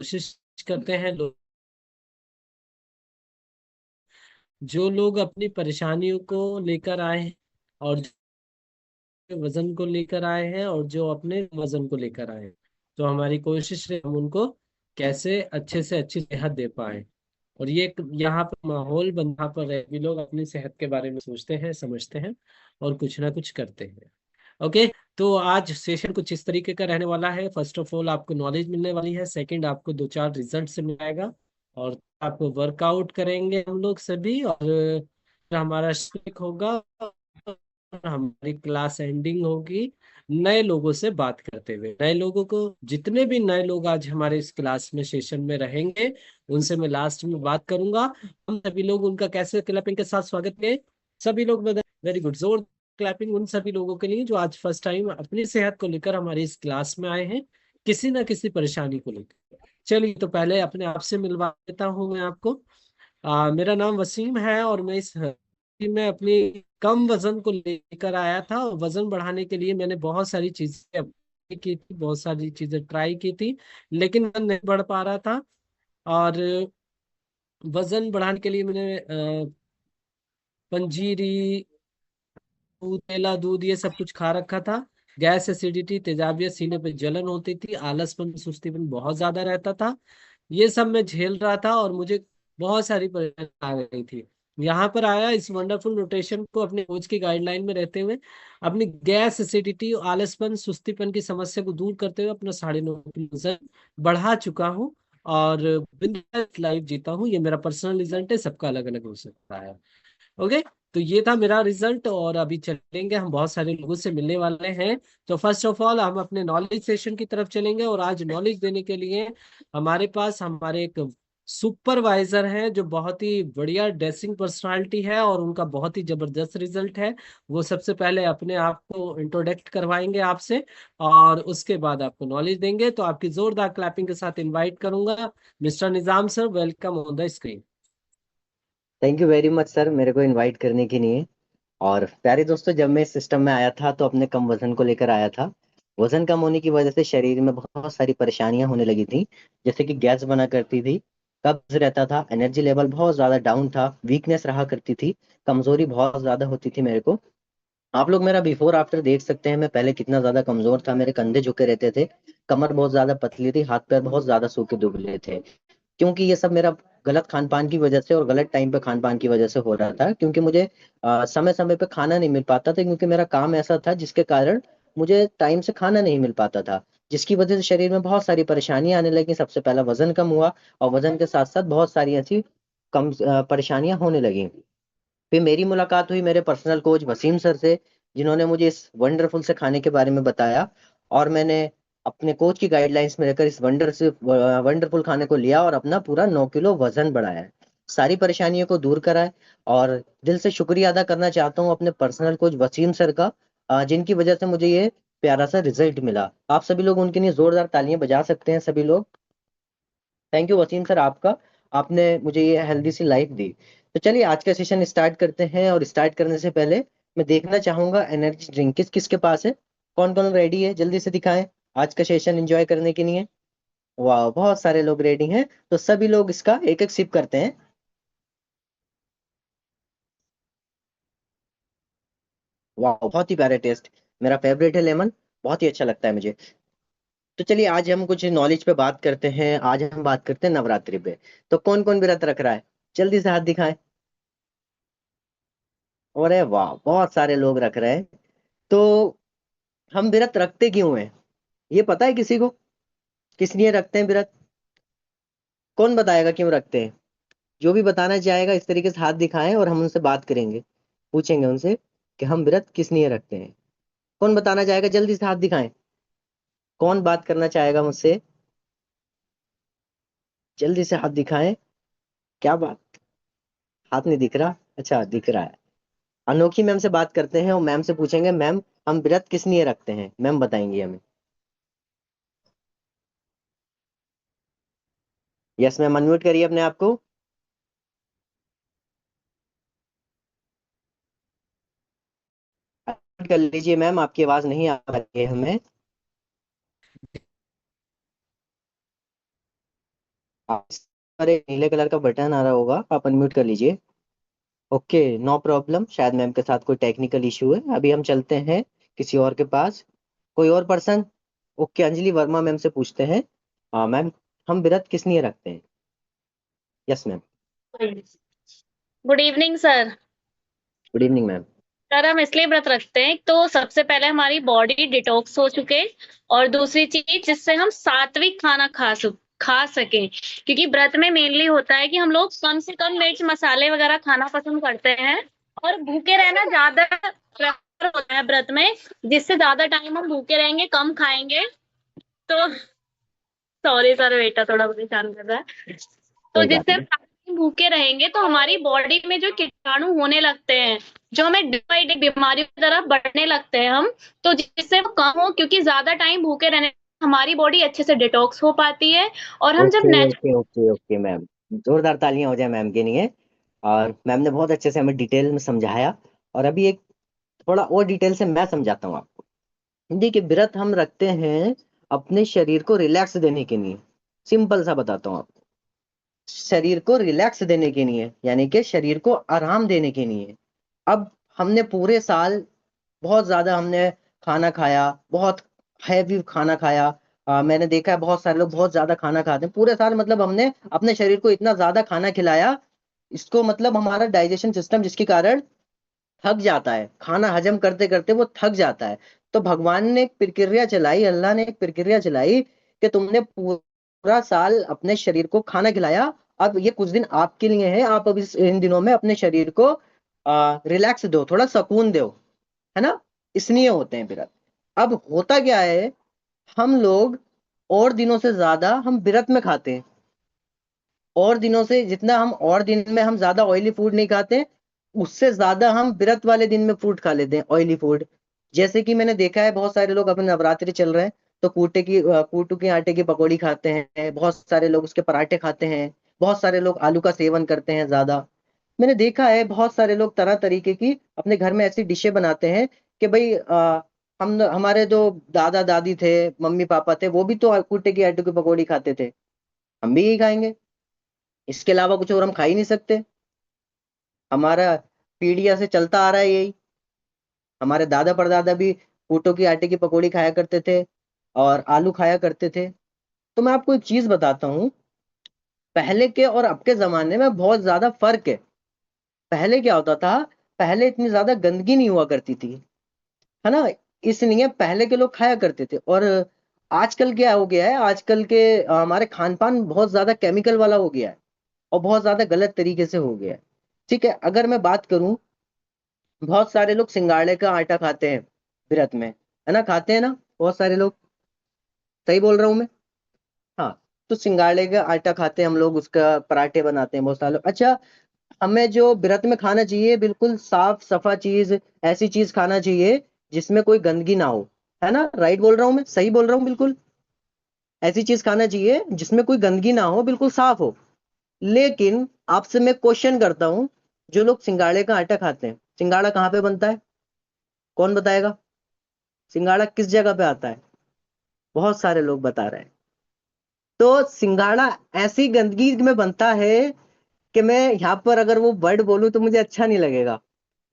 कोशिश करते हैं जो लोग अपनी परेशानियों को लेकर आए हैं और जो वजन को लेकर आए हैं और जो अपने वजन को लेकर आए हैं, तो हमारी कोशिश है हम उनको कैसे अच्छे से अच्छी सेहत दे पाए। और ये यहाँ पर माहौल बना पर रहे भी लोग अपनी सेहत के बारे में सोचते हैं, समझते हैं और कुछ ना कुछ करते हैं। ओके। तो आज सेशन कुछ इस तरीके का रहने वाला है। फर्स्ट ऑफ ऑल आपको नॉलेज मिलने वाली है, सेकंड आपको दो चार रिजल्ट से मिलेगा, और आपको वर्कआउट करेंगे हम लोग सभी, और फिर हमारा स्पीक होगा और हमारी क्लास एंडिंग होगी नए लोगों से बात करते हुए। नए लोगों को, जितने भी नए लोग आज हमारे इस क्लास में सेशन में रहेंगे, उनसे मैं लास्ट में बात करूंगा। हम सभी लोग उनका कैसे क्लैपिंग के साथ स्वागत करें। सभी लोग वेरी गुड, जोर क्लैपिंग उन सभी लोगों के लिए जो आज फर्स्ट टाइम अपनी सेहत को लेकर हमारी इस क्लास में आए हैं, किसी ना किसी परेशानी को लेकर। चलिए, तो पहले अपने आप से मिलवा देता हूँ मैं आपको। मेरा नाम वसीम है और मैं इस टीम में अपनी कम वजन को लेकर आया था, और वजन बढ़ाने के लिए मैंने बहुत सारी चीजें apply की थी, बहुत सारी चीजें ट्राई की थी, लेकिन वजन नहीं बढ़ पा रहा था। और वजन बढ़ाने के लिए मैंने पंजीरी, दूध, केला, दूध, ये सब कुछ खा रखा था। गैस, एसिडिटी, तेजाबियत, सीने पे जलन होती थी, आलसपन, सुस्तीपन बहुत ज्यादा रहता था। ये सब मैं झेल रहा था और मुझे बहुत सारी परेशानी आ रही थी। यहाँ पर आया, इस वंडरफुल न्यूट्रिशन को अपने कोच की गाइडलाइन में रहते हुए अपनी गैस, एसिडिटी, आलसपन, सुस्तीपन की समस्या को दूर करते हुए अपना 9.5 किलो वजन बढ़ा चुका हूँ और बिंदास लाइफ जीता हूँ। ये मेरा पर्सनल रिजल्ट है, सबका अलग अलग हो सकता है। ओके। तो ये था मेरा रिजल्ट, और अभी चलेंगे, हम बहुत सारे लोगों से मिलने वाले हैं। तो फर्स्ट ऑफ ऑल हम अपने नॉलेज सेशन की तरफ चलेंगे, और आज नॉलेज देने के लिए हमारे पास हमारे एक सुपरवाइजर हैं जो बहुत ही बढ़िया ड्रेसिंग पर्सनालिटी है और उनका बहुत ही जबरदस्त रिजल्ट है। वो सबसे पहले अपने आप को इंट्रोडक्ट करवाएंगे आपसे, और उसके बाद आपको नॉलेज देंगे। तो आपकी जोरदार क्लैपिंग के साथ इनवाइट करूंगा mister Nizam sir, welcome on the screen. Thank you very much sir, मेरे को इनवाइट करने के लिए। और प्यारे दोस्तों, जब मैं इस सिस्टम में आया था तो अपने कम वजन को लेकर आया था। वजन कम होने की वजह से शरीर में बहुत सारी परेशानियां होने लगी थी। जैसे कि गैस बना करती थी, कब्ज रहता था, एनर्जी लेवल बहुत ज्यादा डाउन था, वीकनेस रहा करती थी, कमजोरी बहुत ज्यादा होती थी मेरे को। आप लोग मेरा बिफोर आफ्टर देख सकते हैं, मैं पहले कितना ज्यादा कमजोर था, मेरे कंधे झुके रहते थे, कमर बहुत ज्यादा पतली थी, हाथ पैर बहुत ज्यादा सूखे दुबले थे। क्योंकि ये सब मेरा गलत खान पान की वजह से और गलत टाइम पे खान पान की वजह से हो रहा था, क्योंकि मुझे समय समय पे खाना नहीं मिल पाता था, क्योंकि मेरा काम ऐसा था जिसके कारण मुझे टाइम से खाना नहीं मिल पाता था, जिसकी वजह से शरीर में बहुत सारी परेशानियां आने लगी। सबसे पहला वजन कम हुआ, और वजन के साथ साथ बहुत सारी ऐसी कम परेशानियां होने लगी। फिर मेरी मुलाकात हुई मेरे पर्सनल कोच वसीम सर से, जिन्होंने मुझे इस वंडरफुल से खाने के बारे में बताया, और मैंने अपने कोच की गाइडलाइंस में रहकर इस वंडरफुल खाने को लिया और अपना पूरा 9 किलो वजन बढ़ाया है, सारी परेशानियों को दूर करा है। और दिल से शुक्रिया अदा करना चाहता हूँ अपने पर्सनल कोच वसीम सर का, जिनकी वजह से मुझे ये प्यारा सा रिजल्ट मिला। आप सभी लोग उनके लिए जोरदार तालियां बजा सकते हैं सभी लोग। थैंक यू वसीम सर आपका, आपने मुझे ये हेल्दी सी लाइफ दी। तो चलिए आज का सेशन स्टार्ट करते हैं, और स्टार्ट करने से पहले मैं देखना चाहूंगा एनर्जी ड्रिंक किस किसके पास है। कौन कौन रेडी है, जल्दी से दिखाएं आज का सेशन एंजॉय करने के लिए। वाह, बहुत सारे लोग रेडी हैं, तो सभी लोग इसका एक एक सिप करते हैं। वाह, बहुत ही प्यारा टेस्ट, मेरा फेवरेट है लेमन, बहुत ही अच्छा लगता है मुझे। तो चलिए आज हम कुछ नॉलेज पे बात करते हैं, आज हम बात करते हैं नवरात्रि पे। तो कौन कौन व्रत रख रहा है, जल्दी से हाथ दिखाएं। अरे वाह, बहुत सारे लोग रख रहे हैं। तो हम व्रत रखते क्यों हैं, ये पता है किसी को, किस लिए रखते हैं व्रत? कौन बताएगा क्यों रखते हैं? जो भी बताना चाहेगा इस तरीके से हाथ दिखाएं, और हम उनसे बात करेंगे, पूछेंगे उनसे कि हम व्रत किस लिए रखते हैं। कौन बताना चाहेगा, जल्दी से हाथ दिखाएं। कौन बात करना चाहेगा मुझसे, जल्दी से हाथ दिखाएं। क्या बात, हाथ नहीं दिख रहा, अच्छा दिख रहा है। अनोखी मैम से बात करते हैं, और मैम से पूछेंगे मैम हम व्रत किस लिए रखते हैं, मैम बताएंगी हमें। यस मैम, अनम्यूट करिए अपने आप को। unmute कर लीजिए मैम, आपकी आवाज नहीं आ रही है हमें। अरे नीले कलर का बटन आ रहा होगा, आप अनम्यूट कर लीजिए। ओके, नो प्रॉब्लम, शायद मैम के साथ कोई टेक्निकल इशू है। अभी हम चलते हैं किसी और के पास। कोई और person? Okay, Anjali Verma ma'am से पूछते हैं। मैम, हम व्रत किस लिए रखते हैं? Yes ma'am. Good evening sir. Good evening ma'am. Sir हम इसलिए व्रत रखते हैं तो सबसे पहले हमारी बॉडी डिटॉक्स हो चुके, और दूसरी चीज जिससे हम सात्विक खाना खा सकें, क्योंकि व्रत में मेनली होता है कि हम लोग कम से कम मिर्च मसाले वगैरह खाना पसंद करते हैं, और भूखे रहना ज्यादा प्रेफर होता है व्रत में। जिससे ज्यादा टाइम हम भूखे रहेंगे, कम खाएंगे। तो सॉरी सर, बेटा थोड़ा परेशान कर रहा है। तो कोई बात जिससे हम नहीं। ज्यादा टाइम भूखे रहेंगे तो हमारी बॉडी में जो कीटाणु होने लगते हैं, जो हमें डे बाई डे बीमारियों की तरफ बढ़ने लगते हैं हम, तो जिससे वो कम हो, क्योंकि ज्यादा टाइम भूखे रहने से हमारी बॉडी अच्छे से डिटॉक्स हो पाती है। और हम जब okay natural okay okay okay ma'am, जोरदार तालियां हो जाए मैम के लिए। और मैम ने बहुत अच्छे से हमें डिटेल में समझाया। और अभी एक थोड़ा और डिटेल से मैं समझाता हूँ आपको। देखिए, व्रत हम रखते हैं अपने शरीर को रिलैक्स देने के लिए। सिंपल सा बताता हूँ आपको। शरीर को रिलैक्स देने के लिए, यानी कि शरीर को आराम देने के लिए। अब हमने पूरे साल बहुत ज्यादा हमने खाना खाया, बहुत हैवी खाना खाया। मैंने देखा है बहुत सारे लोग बहुत ज्यादा खाना खाते हैं पूरे साल, मतलब हमने अपने शरीर को इतना ज्यादा खाना खिलाया, इसको मतलब हमारा डाइजेशन सिस्टम जिसके कारण थक जाता है, खाना हजम करते करते वो थक जाता है। तो भगवान ने एक प्रक्रिया चलाई, अल्लाह ने एक प्रक्रिया चलाई कि तुमने पूरा साल अपने शरीर को खाना खिलाया, अब ये कुछ दिन आपके लिए है, आप अब इन दिनों में अपने शरीर को रिलैक्स दो, थोड़ा सुकून दो, है ना। इसलिए होते हैं व्रत। अब होता क्या है, हम लोग और दिनों से ज्यादा हम व्रत में खाते हैं। और दिनों से जितना हम और दिन में हम ज्यादा ऑयली फूड नहीं खाते, उससे ज्यादा हम व्रत वाले दिन में फूड खा लेते हैं, ऑयली फूड। जैसे कि मैंने देखा है बहुत सारे लोग, अपने नवरात्रि चल रहे हैं तो कूटू की आटे की पकौड़ी खाते हैं, बहुत सारे लोग उसके पराठे खाते हैं, बहुत सारे लोग आलू का सेवन करते हैं ज्यादा। मैंने देखा है बहुत सारे लोग तरह तरीके की अपने घर में ऐसी डिशें बनाते हैं कि भाई हम हमारे जो दादा दादी थे, मम्मी पापा थे, वो भी तो कूटे की आटे की पकौड़ी खाते थे, हम भी यही खाएंगे। इसके अलावा कुछ और हम खा ही नहीं सकते। हमारा पीढ़ियों से चलता आ रहा है यही। हमारे दादा परदादा भी कूटो की आटे की पकौड़ी खाया करते थे और आलू खाया करते थे। तो मैं आपको एक चीज बताता हूँ, पहले के और अब के जमाने में बहुत ज्यादा फर्क है। पहले क्या होता था, पहले इतनी ज्यादा गंदगी नहीं हुआ करती थी, है ना। इसलिए पहले के लोग खाया करते थे। और आजकल क्या हो गया है, आजकल के हमारे खान पान बहुत ज्यादा केमिकल वाला हो गया है, और बहुत ज्यादा गलत तरीके से हो गया है। ठीक है, अगर मैं बात करूं, बहुत सारे लोग सिंगाड़े का आटा खाते हैं व्रत में, है ना, खाते हैं ना बहुत सारे लोग। सही बोल रहा हूँ मैं? हाँ। तो सिंगाड़े का आटा खाते हैं हम लोग, उसका पराठे बनाते हैं बहुत सारे लोग। अच्छा, हमें जो व्रत में खाना चाहिए बिल्कुल साफ सफा चीज, ऐसी चीज खाना चाहिए जिसमें कोई गंदगी ना हो, है ना। राइट बोल रहा हूँ मैं? सही बोल रहा हूँ बिल्कुल? ऐसी चीज खाना चाहिए जिसमें कोई गंदगी ना हो, बिल्कुल साफ हो। लेकिन आपसे मैं क्वेश्चन करता हूँ, जो लोग सिंगाड़े का आटा खाते हैं, सिंगाड़ा कहाँ पे बनता है? कौन बताएगा? सिंगाड़ा किस जगह पे आता है? बहुत सारे लोग बता रहे हैं। तो सिंगाड़ा ऐसी गंदगी में बनता है कि मैं यहाँ पर अगर वो वर्ड बोलूं तो मुझे अच्छा नहीं लगेगा।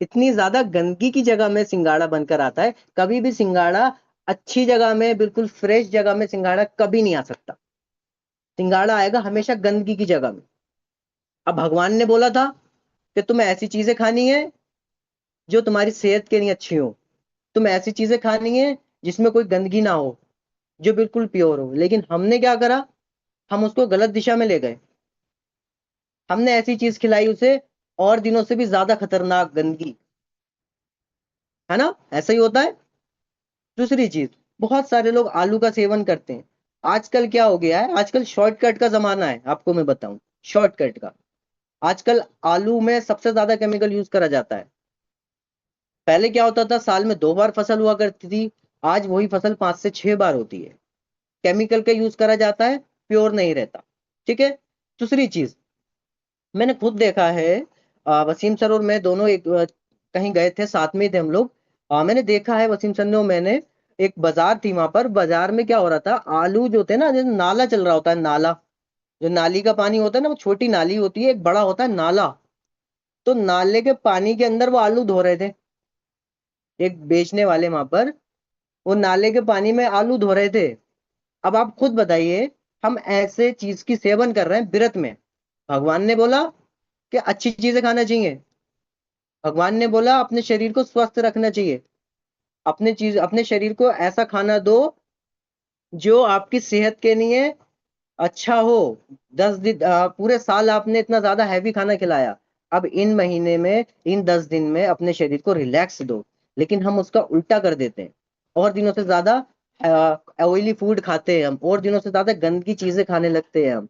इतनी ज्यादा गंदगी की जगह में सिंगाड़ा बनकर आता है। कभी भी सिंगाड़ा अच्छी जगह में, बिल्कुल फ्रेश जगह में सिंगाड़ा कभी नहीं आ सकता। सिंगाड़ा आएगा हमेशा गंदगी की जगह में। अब भगवान ने बोला था कि तुम्हें ऐसी चीजें खानी है जो तुम्हारी सेहत के लिए अच्छी हो, तुम्हें ऐसी चीजें खानी है जिसमें कोई गंदगी ना हो, जो बिल्कुल प्योर हो। लेकिन हमने क्या करा, हम उसको गलत दिशा में ले गए। हमने ऐसी चीज खिलाई उसे, और दिनों से भी ज्यादा खतरनाक गंदगी, है ना। ऐसा ही होता है। दूसरी चीज, बहुत सारे लोग आलू का सेवन करते हैं। आजकल क्या हो गया है, आजकल शॉर्टकट का जमाना है, आपको मैं बताऊं, शॉर्टकट का। आजकल आलू में सबसे ज्यादा केमिकल यूज करा जाता है। पहले क्या होता था, साल में 2 बार फसल हुआ करती थी, आज वही फसल 5 से 6 बार होती है। केमिकल का यूज करा जाता है, प्योर नहीं रहता। ठीक है। दूसरी चीज, मैंने खुद देखा है, वसीम सर और मैं दोनों एक कहीं गए थे, साथ में ही थे हम लोग। मैंने देखा है वसीम सर ने और मैंने, एक बाजार थी, वहां पर बाजार में क्या हो रहा था, आलू जो थे ना, जैसे नाला चल रहा होता है, नाला, जो नाली का पानी होता है ना, वो छोटी नाली होती है, एक बड़ा होता है नाला। तो नाले के पानी के अंदर वो आलू धो रहे थे, एक बेचने वाले वहां पर, वो नाले के पानी में आलू धो रहे थे। अब आप खुद बताइए, हम ऐसे चीज की सेवन कर रहे हैं व्रत में। भगवान ने बोला कि अच्छी चीजें खाना चाहिए, भगवान ने बोला अपने शरीर को स्वस्थ रखना चाहिए, अपने शरीर को ऐसा खाना दो जो आपकी सेहत के लिए अच्छा हो। 10 दिन पूरे साल आपने इतना ज्यादा हैवी खाना खिलाया, अब इन महीने में, इन 10 दिन में अपने शरीर को रिलैक्स दो। लेकिन हम उसका उल्टा कर देते हैं, और दिनों से ज्यादा ऑयली फूड खाते हैं हम, और दिनों से ज्यादा गंदगी चीजें खाने लगते हैं हम।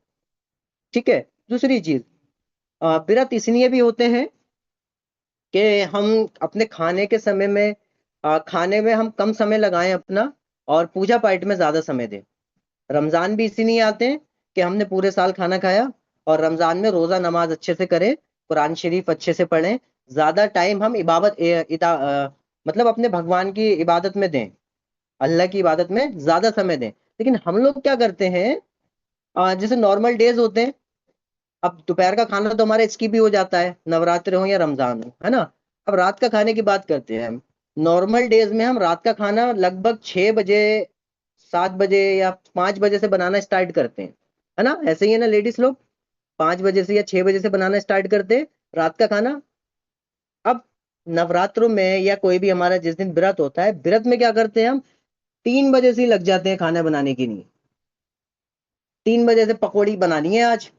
ठीक है। दूसरी चीज, व्रत इसलिए भी होते हैं कि हम अपने खाने के समय में, खाने में हम कम समय लगाएं अपना, और पूजा पाठ में ज्यादा समय दें। रमजान भी इसीलिए आते हैं कि हमने पूरे साल खाना खाया, और रमजान में रोजा नमाज अच्छे से करें, कुरान शरीफ अच्छे से पढ़ें, ज्यादा टाइम हम मतलब अपने भगवान की इबादत में दें, अल्लाह की इबादत में ज्यादा समय दें। लेकिन हम लोग क्या करते हैं, जैसे नॉर्मल डेज होते हैं, अब दोपहर का खाना तो हमारा स्किप भी हो जाता है, नवरात्र हो या रमजान हो, है ना। अब रात का खाने की बात करते हैं हम। नॉर्मल डेज में हम रात का खाना लगभग 6 बजे, 7 बजे या 5 बजे से बनाना स्टार्ट करते हैं, है ना। ऐसे ही है ना लेडीज लोग, 5 बजे से या 6 बजे से बनाना स्टार्ट करते हैं रात का खाना। अब नवरात्रों में या कोई भी हमारा जिस दिन व्रत होता है, व्रत में क्या करते हैं हम, 3 बजे से ही लग जाते हैं खाना बनाने के लिए। 3 बजे से पकौड़ी बनानी है आज,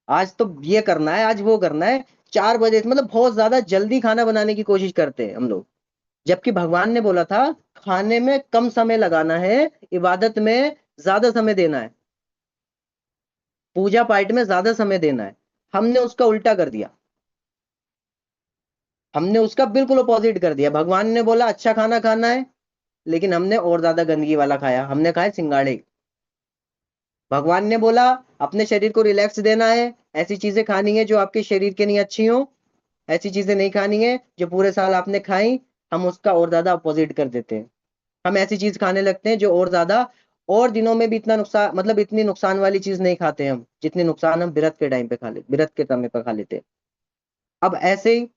आज तो ये करना है, आज वो करना है। 4 बजे से, मतलब बहुत ज्यादा जल्दी खाना बनाने की कोशिश करते हैं हम लोग। जबकि भगवान ने बोला था खाने में कम समय लगाना है, इबादत में ज्यादा समय देना है, पूजा पाठ में ज्यादा समय देना है। हमने उसका उल्टा कर दिया, हमने उसका बिल्कुल अपोजिट कर दिया। भगवान ने बोला अच्छा खाना खाना है, लेकिन हमने और ज्यादा गंदगी वाला खाया, हमने खाए सिंगाड़े। भगवान ने बोला अपने शरीर को रिलैक्स देना है, ऐसी चीजें खानी है जो आपके शरीर के लिए अच्छी हो, ऐसी चीजें नहीं खानी है जो पूरे साल आपने खाई। हम उसका और ज्यादा अपोजिट कर देते हैं, हम ऐसी चीज खाने लगते हैं जो और ज्यादा, और दिनों में भी इतना नुकसान, मतलब इतनी नुकसान वाली चीज नहीं खाते हम, जितने नुकसान हम व्रत के टाइम पे खा ले, व्रत के समय पर खा लेते हैं। अब ऐसे ही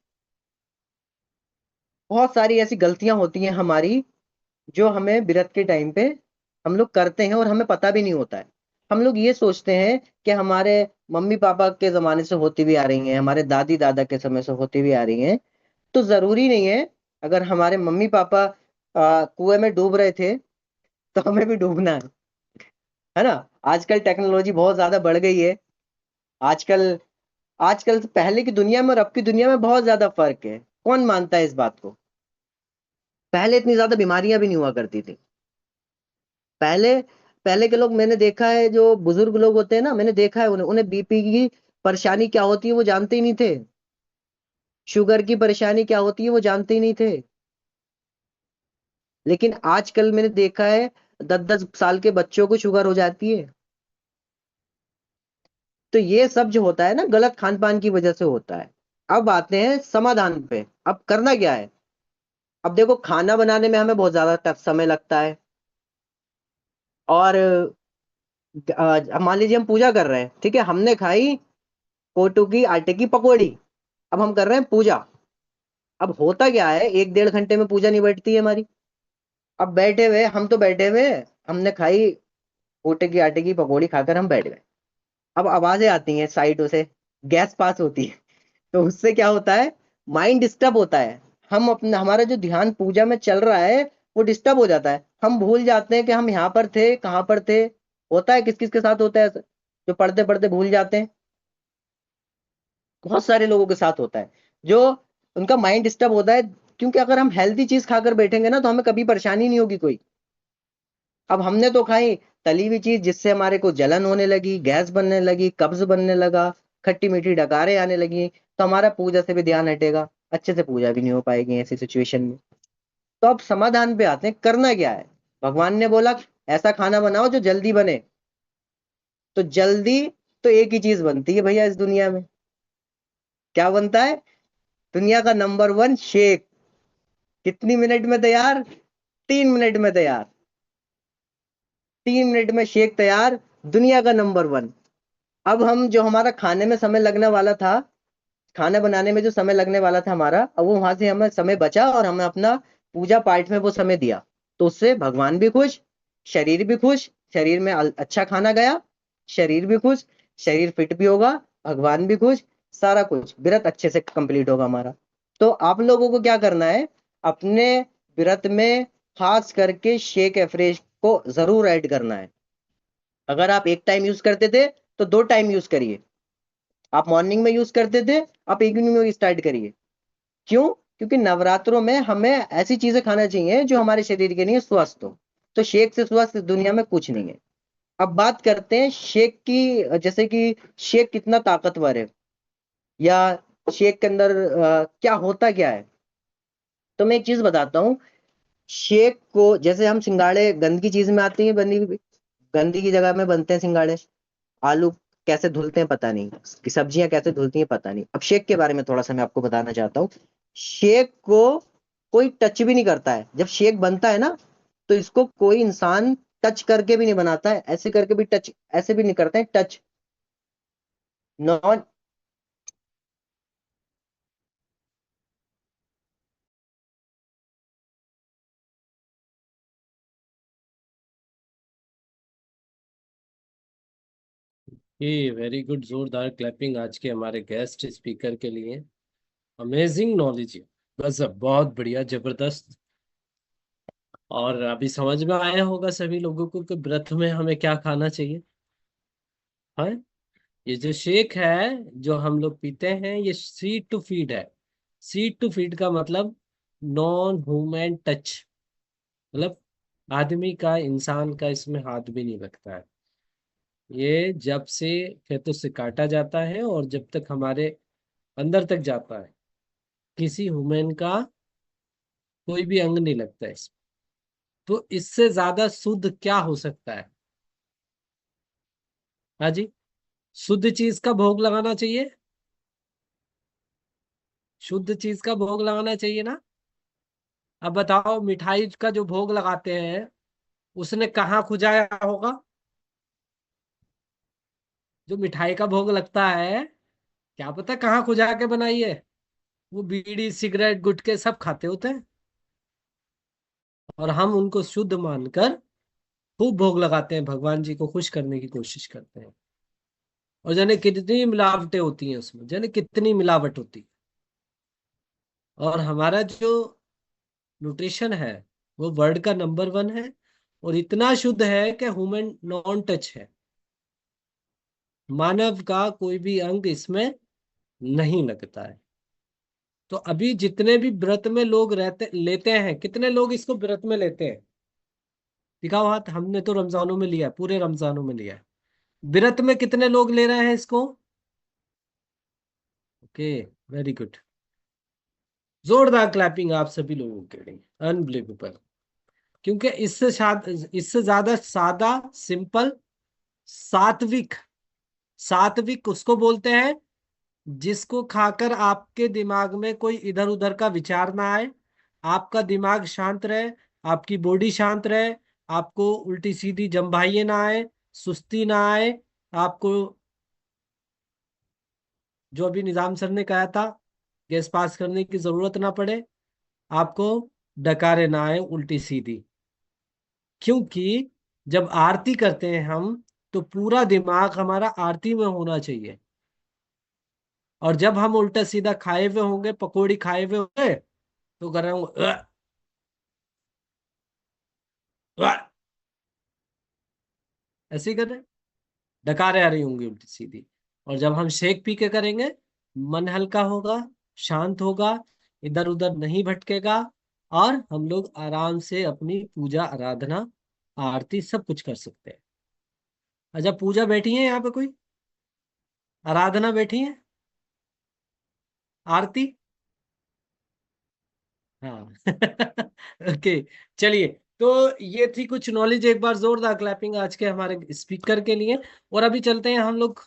बहुत सारी ऐसी गलतियां होती हैं हमारी, जो हमें व्रत के टाइम पे हम लोग करते हैं और हमें पता भी नहीं होता है। हम लोग ये सोचते हैं कि हमारे मम्मी पापा के जमाने से होती भी आ रही हैं, हमारे दादी दादा के समय से होती भी आ रही हैं, तो जरूरी नहीं है। अगर हमारे मम्मी पापा कुएं में डूब रहे थे, तो हमें भी डूबना है ना। आजकल टेक्नोलॉजी बहुत ज्यादा बढ़ गई है। आजकल आजकल पहले की दुनिया में और अब की दुनिया में बहुत ज्यादा फर्क है, कौन मानता है इस बात को। पहले इतनी ज्यादा बीमारियां भी नहीं हुआ करती थी। पहले पहले के लोग, मैंने देखा है, जो बुजुर्ग लोग होते हैं ना, मैंने देखा है उन्हें उन्हें बीपी की परेशानी क्या होती है वो जानते ही नहीं थे, शुगर की परेशानी क्या होती है वो जानते ही नहीं थे। लेकिन आजकल मैंने देखा है 10-10 साल के बच्चों को शुगर हो जाती है। तो ये सब जो होता है ना, गलत खान पान की वजह से होता है। अब आते हैं समाधान पे, अब करना क्या है। अब देखो, खाना बनाने में हमें बहुत ज्यादा समय लगता है, और मान लीजिए हम पूजा कर रहे हैं, ठीक है, हमने खाई कोटू की आटे की पकौड़ी, अब हम कर रहे हैं पूजा। अब होता क्या है, 1-1.5 घंटे में पूजा निबटती है हमारी। अब बैठे हुए, हम तो बैठे हुए, हमने खाई कोटे की आटे की पकौड़ी, खाकर हम बैठ गए। अब आवाजें आती हैं साइडों से, गैस पास होती है, तो उससे क्या होता है, माइंड डिस्टर्ब होता है। हम अपना, हमारा जो ध्यान पूजा में चल रहा है वो डिस्टर्ब हो जाता है, हम भूल जाते हैं कि हम यहाँ पर थे, कहाँ पर थे। होता है, किस किस के साथ होता है ऐसा? जो पढ़ते पढ़ते भूल जाते हैं, बहुत सारे लोगों के साथ होता है, जो उनका माइंड डिस्टर्ब होता है। क्योंकि अगर हम हेल्दी चीज खाकर बैठेंगे ना, तो हमें कभी परेशानी नहीं होगी कोई। अब हमने तो खाई तली हुई चीज, जिससे हमारे को जलन होने लगी, गैस बनने लगी, कब्ज बनने लगा, खट्टी मीठी डकारें आने लगी, तो हमारा पूजा से भी ध्यान हटेगा, अच्छे से पूजा भी नहीं हो पाएगी ऐसी सिचुएशन में। तो अब समाधान पे आते हैं, करना क्या है। भगवान ने बोला ऐसा खाना बनाओ जो जल्दी बने। तो जल्दी तो एक ही चीज बनती है भैया इस दुनिया में, क्या बनता है, दुनिया का नंबर 1 शेक। कितनी मिनट में तैयार, 3 मिनट में तैयार, 3 मिनट में शेक तैयार, दुनिया का नंबर 1। अब हम जो हमारा खाने में समय लगने वाला था, खाना बनाने में जो समय लगने वाला था हमारा, अब वो वहां से हमें समय बचा और हमने अपना पूजा पाठ में वो समय दिया, तो उससे भगवान भी खुश, शरीर भी खुश, शरीर में अच्छा खाना गया, शरीर भी खुश, शरीर फिट भी होगा, भगवान भी खुश, सारा कुछ व्रत अच्छे से कंप्लीट होगा हमारा। तो आप लोगों को क्या करना है, अपने व्रत में खास करके शेक एफ्रेश को जरूर ऐड करना है। अगर आप एक टाइम यूज करते थे तो 2 टाइम यूज करिए, आप मॉर्निंग में यूज करते थे आप इवनिंग में स्टार्ट करिए। क्यों? क्योंकि नवरात्रों में हमें ऐसी चीजें खाना चाहिए जो हमारे शरीर के लिए स्वस्थ हो। तो शेक से स्वस्थ दुनिया में कुछ नहीं है। अब बात करते हैं शेक की, जैसे कि शेक कितना ताकतवर है, या शेक के अंदर क्या होता क्या है। तो मैं एक चीज बताता हूँ, शेक को जैसे हम सिंगाड़े गंदगी चीज में आती है बनी, गंदी की जगह में बनते हैं सिंगाड़े, आलू कैसे धुलते हैं पता नहीं, कि सब्जियां कैसे धुलती हैं पता नहीं। अब शेक के बारे में थोड़ा सा मैं आपको बताना चाहता हूँ। शेक को कोई टच भी नहीं करता है। जब शेक बनता है ना, तो इसको कोई इंसान टच करके भी नहीं बनाता है, ऐसे करके भी टच, ऐसे भी नहीं करते हैं टच, नॉन। ये वेरी गुड, जोरदार क्लैपिंग आज के हमारे गेस्ट स्पीकर के लिए। अमेजिंग नॉलेज है, गजब, बहुत बढ़िया, जबरदस्त। और अभी समझ में आया होगा सभी लोगों को कि व्रत में हमें क्या खाना चाहिए। हाँ, ये जो शेक है जो हम लोग पीते हैं, ये सीड टू फीड है। सीड टू फीड का मतलब नॉन ह्यूमन टच, मतलब आदमी का, इंसान का इसमें हाथ भी नहीं लगता है। ये जब से खेतों से काटा जाता है और जब तक हमारे अंदर तक जाता है, किसी ह्यूमन का कोई भी अंग नहीं लगता है इसमें। तो इससे ज्यादा शुद्ध क्या हो सकता है? हाँ जी, शुद्ध चीज का भोग लगाना चाहिए, शुद्ध चीज का भोग लगाना चाहिए ना। अब बताओ, मिठाई का जो भोग लगाते हैं उसने कहाँ खुजाया होगा? जो मिठाई का भोग लगता है, क्या पता कहाँ खुजा के बनाई है। वो बीड़ी सिगरेट गुटखे सब खाते होते हैं, और हम उनको शुद्ध मानकर खूब भोग लगाते हैं, भगवान जी को खुश करने की कोशिश करते हैं। और जाने कितनी मिलावटें होती हैं उसमें, जाने कितनी मिलावट होती है। और हमारा जो न्यूट्रिशन है वो वर्ल्ड का नंबर 1 है, और इतना शुद्ध है कि ह्यूमन नॉन टच है। मानव का कोई भी अंग इसमें नहीं लगता है। तो अभी जितने भी व्रत में लोग रहते लेते हैं, कितने लोग इसको व्रत में लेते हैं? दिखाओ हाथ। हमने तो रमजानों में लिया है, पूरे रमजानों में लिया है। व्रत में कितने लोग ले रहे हैं इसको? ओके, वेरी गुड, जोरदार क्लैपिंग आप सभी लोगों के लिए, अनबिलीवेबल। क्योंकि इससे ज्यादा सादा, सिंपल, सात्विक, सात्विक उसको बोलते हैं जिसको खाकर आपके दिमाग में कोई इधर उधर का विचार ना आए, आपका दिमाग शांत रहे, आपकी बॉडी शांत रहे, आपको उल्टी सीधी जम्भाइये ना आए, सुस्ती ना आए, आपको जो अभी निजाम सर ने कहा था गैस पास करने की जरूरत ना पड़े, आपको डकारे ना आए उल्टी सीधी। क्योंकि जब आरती करते हैं हम, तो पूरा दिमाग हमारा आरती में होना चाहिए। और जब हम उल्टा सीधा खाए हुए होंगे, पकौड़ी खाए हुए होंगे, तो कर रहे होंगे ऐसे ही कर रहे, डकारे आ रही होंगी उल्टी सीधी। और जब हम शेक पी के करेंगे, मन हल्का होगा, शांत होगा, इधर उधर नहीं भटकेगा, और हम लोग आराम से अपनी पूजा आराधना आरती सब कुछ कर सकते हैं। अच्छा, पूजा बैठी है यहाँ पे कोई? आराधना बैठी है? आरती? हाँ ओके, चलिए। तो ये थी कुछ नॉलेज, एक बार जोरदार क्लैपिंग आज के हमारे स्पीकर के लिए। और अभी चलते हैं हम लोग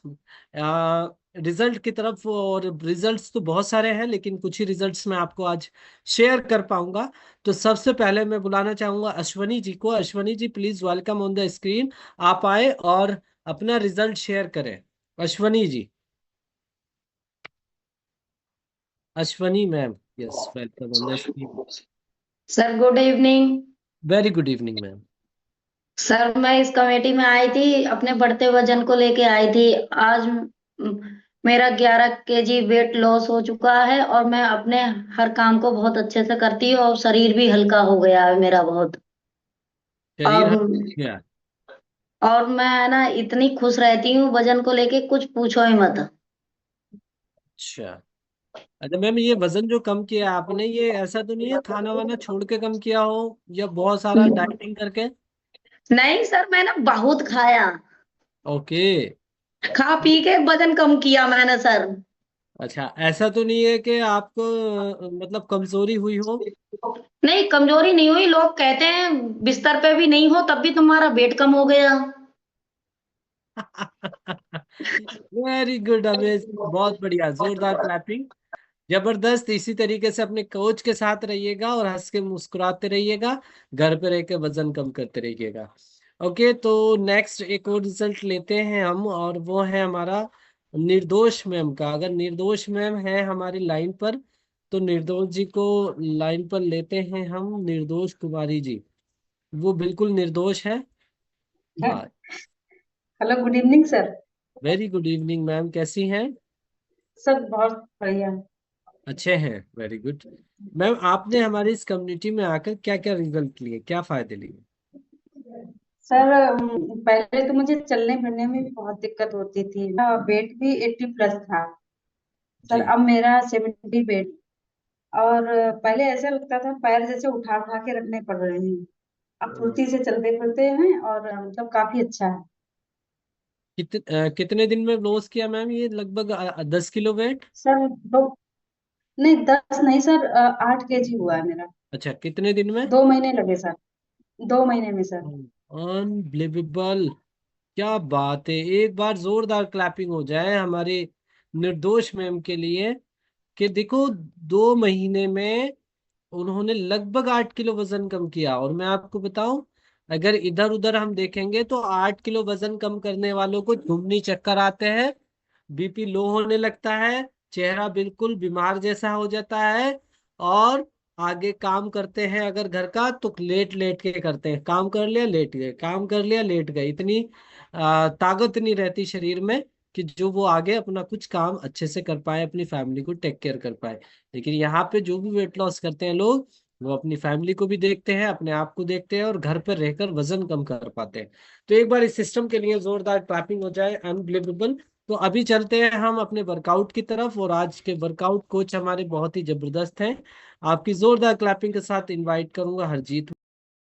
रिजल्ट की तरफ। और रिजल्ट्स तो बहुत सारे हैं, लेकिन कुछ ही रिजल्ट्स मैं आपको आज शेयर कर पाऊंगा। तो सबसे पहले मैं बुलाना चाहूंगा अश्वनी जी को। Ashwani ji, please welcome on the screen. आप आए और अपना रिजल्ट शेयर करें। Ashwani ji, Ashwani ma'am, yes, welcome on the screen. Sir good evening. Very good evening ma'am. Sir मैं इस कमेटी में आई थी, अपने बढ़ते वजन को लेके आई थी। आज मेरा 11 kg वेट लॉस हो चुका है और मैं अपने हर काम को बहुत अच्छे से करती हूँ और शरीर भी हल्का हो गया है मेरा बहुत। शरीर अब गया। और मैं ना इतनी खुश रहती हूँ वजन को लेके, कुछ पूछो ही मत। अच्छा, अच्छा मैम, ये वजन जो कम किया आपने, ये ऐसा तो नहीं है खाना वाना छोड़ के कम किया हो या बहुत सारा डाइटिंग करके? नहीं सर, मैंने बहुत खाया, ओके। खा पी के वजन कम किया मैंने सर। अच्छा, ऐसा तो नहीं है कि आपको मतलब कमजोरी हुई हो? नहीं कमजोरी नहीं हुई, लोग कहते हैं बिस्तर पे भी नहीं हो तब भी तुम्हारा वेट कम हो गया। वेरी गुड, अमेजिंग, बहुत बढ़िया, जोरदार क्लैपिंग। जबरदस्त, इसी तरीके से अपने कोच के साथ रहिएगा और हंस के मुस्कुराते रहिएगा, घर पे रह के वजन कम करते रहिएगा। ओके, तो नेक्स्ट एक और रिजल्ट लेते हैं हम, और वो है हमारा निर्दोष मैम का। अगर निर्दोष मैम है हमारी लाइन पर, तो निर्दोष जी को लाइन पर लेते हैं हम। निर्दोष कुमारी जी, वो बिल्कुल निर्दोष है। हाँ, hello, good evening sir. Very good evening ma'am, कैसी हैं? सर बहुत बढ़िया। अच्छे हैं, वेरी गुड। मैम, आपने हमारी इस कम्युनिटी में आकर क्या क्या रिजल्ट लिए, क्या फायदे लिए? सर पहले तो मुझे चलने फिरने में भी बहुत दिक्कत होती थी, वेट भी 80+ था सर। जी। अब मेरा 70 वेट। और पहले ऐसा लगता था पैर जैसे उठा उठा के रखने पड़ रहे हैं। अब फुर्ती से चलते फिरते हैं और मतलब काफी अच्छा है। कितने दिन में लॉस किया मैम ये लगभग 10 किलो वेट? सर दो, नहीं 10 नहीं सर, 8 kg हुआ है मेरा। अच्छा, कितने दिन में? 2 महीने लगे सर, 2 महीने में सर। अनबिलीवेबल, क्या बात है! एक बार जोरदार क्लैपिंग हो जाए हमारे निर्दोष मैम के लिए, कि देखो 2 महीने में उन्होंने लगभग 8 किलो वजन कम किया। और मैं आपको बताऊं, अगर इधर उधर हम देखेंगे तो 8 किलो वजन कम करने वालों को घुमनी चक्कर आते हैं, बीपी लो होने लगता है, चेहरा बिल्कुल बीमार जैसा हो जाता है। और आगे काम करते हैं अगर घर का, तो लेट लेट के करते हैं, काम कर लिया लेट गए, काम कर लिया लेट गए। इतनी ताकत नहीं रहती शरीर में कि जो वो आगे अपना कुछ काम अच्छे से कर पाए, अपनी फैमिली को टेक केयर कर पाए। लेकिन यहाँ पे जो भी वेट लॉस करते हैं लोग, वो अपनी फैमिली को भी देखते हैं, अपने आप को देखते हैं, और घर पर रहकर वजन कम कर पाते हैं। तो एक बार इस सिस्टम के लिए जोरदार क्लैपिंग हो जाए, अनबिलीवेबल। तो अभी चलते हैं हम अपने वर्कआउट की तरफ, और आज के वर्कआउट कोच हमारे बहुत ही जबरदस्त हैं। आपकी जोरदार क्लैपिंग के साथ इनवाइट करूंगा हरजीत